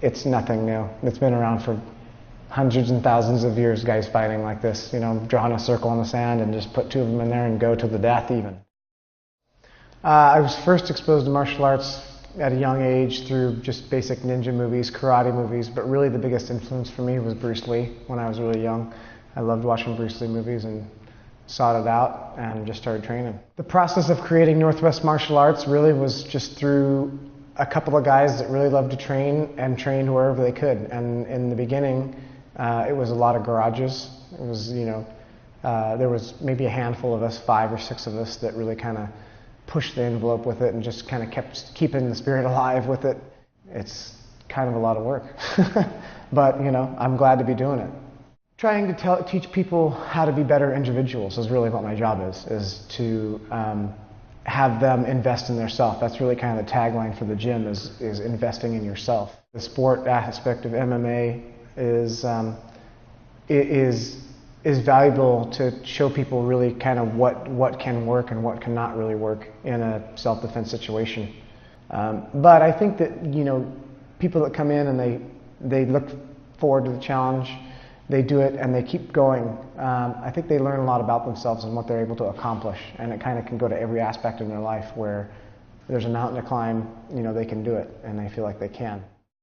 it's nothing new. It's been around for hundreds and thousands of years, guys fighting like this, you know, drawing a circle in the sand and just put two of them in there and go to the death even. I was first exposed to martial arts at a young age through just basic ninja movies, karate movies, but really the biggest influence for me was Bruce Lee when I was really young. I loved watching Bruce Lee movies and sought it out and just started training. The process of creating Northwest Martial Arts really was just through a couple of guys that really loved to train and trained wherever they could. And in the beginning, it was a lot of garages. It was, you know, there was maybe a handful of us, 5 or 6 of us, that really kind of pushed the envelope with it and just kind of kept keeping the spirit alive with it. It's kind of a lot of work, but you know, I'm glad to be doing it. Trying to teach people how to be better individuals is really what my job is to have them invest in their self. That's really kind of the tagline for the gym is investing in yourself. The sport aspect of MMA is valuable to show people really kind of what can work and what cannot really work in a self-defense situation. But I think that, you know, people that come in and they look forward to the challenge, they do it and they keep going. I think they learn a lot about themselves and what they're able to accomplish, and it kind of can go to every aspect in their life where there's a mountain to climb, you know, they can do it and they feel like they can.